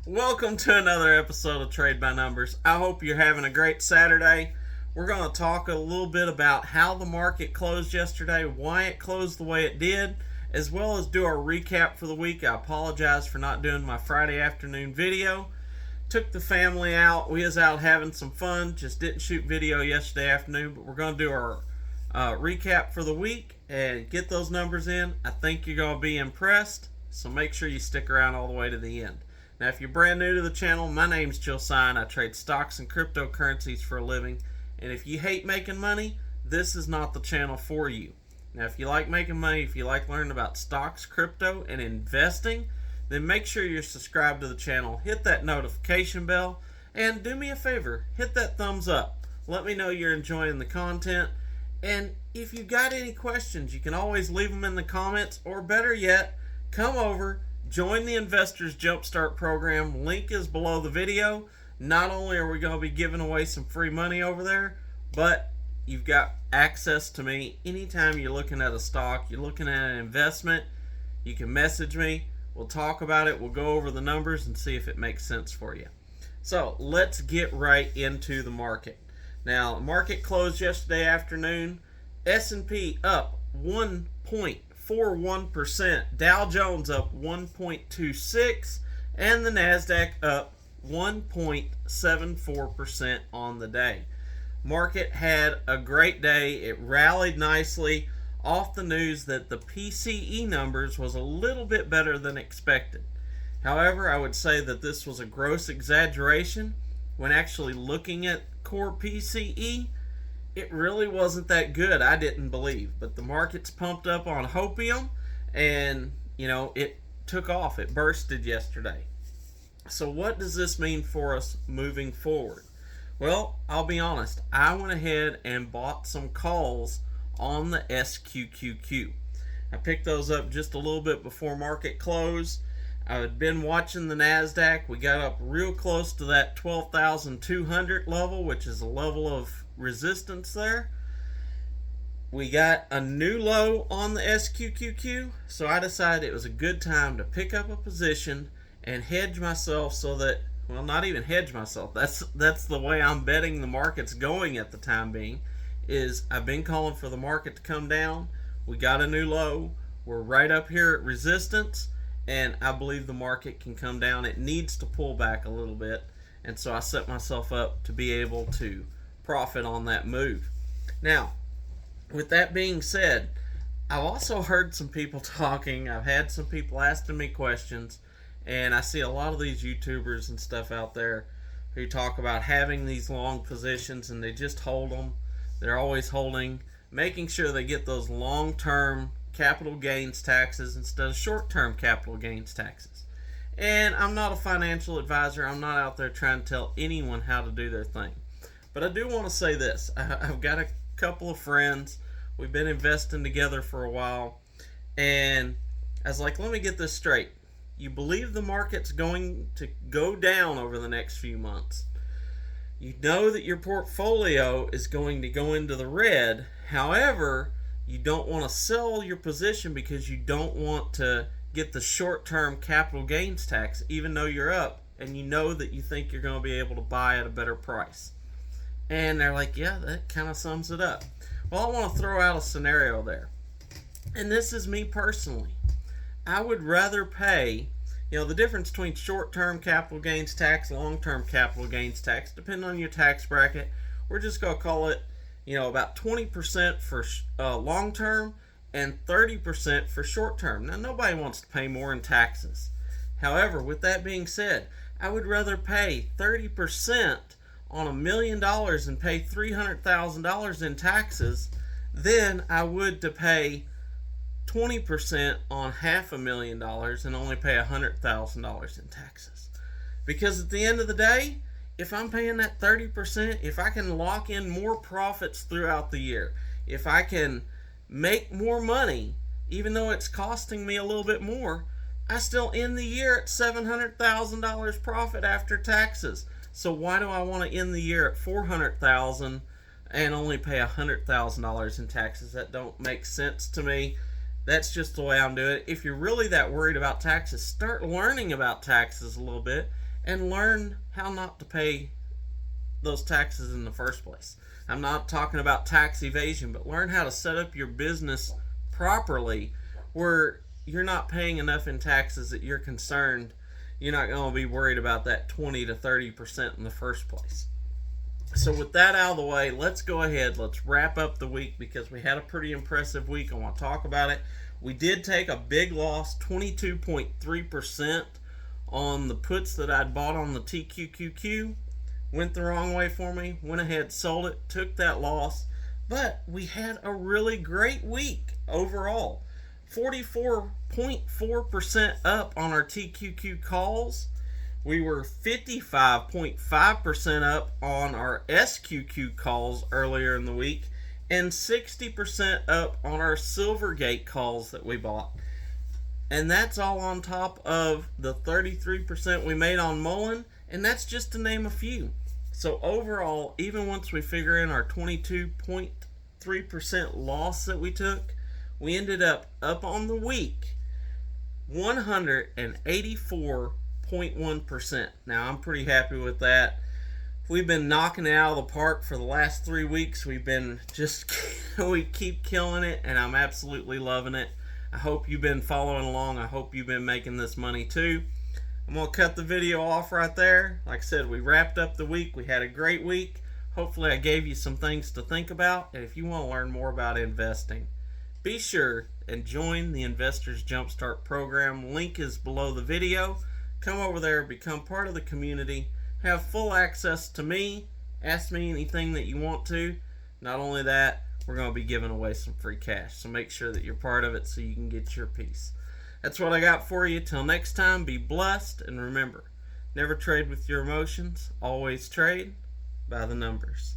Welcome to another episode of Trade by Numbers. I hope you're having a great Saturday. We're going to talk a little bit about how the market closed yesterday, why it closed the way it did, as well as do our recap for the week. I apologize for not doing my Friday afternoon video. Took the family out. We was out having some fun. Just didn't shoot video yesterday afternoon, but we're going to do our recap for the week and get those numbers in. I think you're going to be impressed, so make sure you stick around all the way to the end. Now, if you're brand new to the channel, my name's Josiah. I trade stocks and cryptocurrencies for a living. And if you hate making money, this is not the channel for you. Now, if you like making money, if you like learning about stocks, crypto, and investing, then make sure you're subscribed to the channel. Hit that notification bell. And do me a favor, hit that thumbs up. Let me know you're enjoying the content. And if you got any questions, you can always leave them in the comments. Or better yet, come over. Join the Investors Jumpstart program. Link is below the video. Not only are we going to be giving away some free money over there, but you've got access to me anytime you're looking at a stock, you're looking at an investment. You can message me. We'll talk about it. We'll go over the numbers and see if it makes sense for you. So let's get right into the market. Now, the market closed yesterday afternoon. S&P up 1.41%, Dow Jones up 1.26%, and the Nasdaq up 1.74% on the day. Market had a great day. It rallied nicely off the news that the PCE numbers was a little bit better than expected. However, I would say that this was a gross exaggeration. When actually looking at core PCE, it really wasn't that good, I didn't believe. But the market's pumped up on hopium, and, it took off. It bursted yesterday. So what does this mean for us moving forward? Well, I'll be honest. I went ahead and bought some calls on the SQQQ. I picked those up just a little bit before market close. I had been watching the Nasdaq. We got up real close to that 12,200 level, which is a level of resistance there. We got a new low on the SQQQ, so I decided it was a good time to pick up a position and hedge myself so that, well, not even hedge myself. That's the way I'm betting the market's going at the time being, is I've been calling for the market to come down. We got a new low. We're right up here at resistance, and I believe the market can come down. It needs to pull back a little bit, and so I set myself up to be able to profit on that move. Now, with that being said, I've also heard some people talking. I've had some people asking me questions, and I see a lot of these YouTubers and stuff out there who talk about having these long positions and they just hold them. They're always holding, making sure they get those long-term capital gains taxes instead of short-term capital gains taxes. And I'm not a financial advisor. I'm not out there trying to tell anyone how to do their thing. But I do want to say this. I've got a couple of friends. We've been investing together for a while. And I was like, let me get this straight. You believe the market's going to go down over the next few months. You know that your portfolio is going to go into the red. However, you don't want to sell your position because you don't want to get the short-term capital gains tax, even though you're up, and you know that you think you're going to be able to buy at a better price. And they're like, yeah, that kind of sums it up. Well, I want to throw out a scenario there. And this is me personally. I would rather pay, the difference between short-term capital gains tax, long-term capital gains tax, depending on your tax bracket. We're just going to call it, about 20% for long-term and 30% for short-term. Now, nobody wants to pay more in taxes. However, with that being said, I would rather pay 30% on $1 million and pay $300,000 in taxes than I would to pay 20% on $500,000 and only pay $100,000 in taxes. Because at the end of the day, if I'm paying that 30%, if I can lock in more profits throughout the year, if I can make more money, even though it's costing me a little bit more, I still end the year at $700,000 profit after taxes. So why do I want to end the year at $400,000 and only pay $100,000 in taxes? That don't make sense to me. That's just the way I'm doing it. If you're really that worried about taxes, start learning about taxes a little bit and learn how not to pay those taxes in the first place. I'm not talking about tax evasion, but learn how to set up your business properly where you're not paying enough in taxes that you're concerned you're not going to be worried about that 20 to 30% in the first place. So with that out of the way, let's go ahead. Let's wrap up the week because we had a pretty impressive week. I want to talk about it. We did take a big loss, 22.3% on the puts that I'd bought on the TQQQ. Went the wrong way for me. Went ahead, sold it, took that loss. But we had a really great week overall. 44.4% up on our TQQ calls. We were 55.5% up on our SQQ calls earlier in the week, and 60% up on our Silvergate calls that we bought. And that's all on top of the 33% we made on Mullen, and that's just to name a few. So overall, even once we figure in our 22.3% loss that we took, we ended up on the week 184.1%. Now, I'm pretty happy with that. We've been knocking it out of the park for the last 3 weeks. We keep killing it, and I'm absolutely loving it. I hope you've been following along. I hope you've been making this money too. I'm going to cut the video off right there. Like I said, we wrapped up the week. We had a great week. Hopefully I gave you some things to think about. And if you want to learn more about investing, be sure and join the Investors Jumpstart program. Link is below the video. Come over there, become part of the community, have full access to me, ask me anything that you want to. Not only that, we're going to be giving away some free cash. So make sure that you're part of it so you can get your piece. That's what I got for you. Till next time, be blessed, and remember, never trade with your emotions. Always trade by the numbers.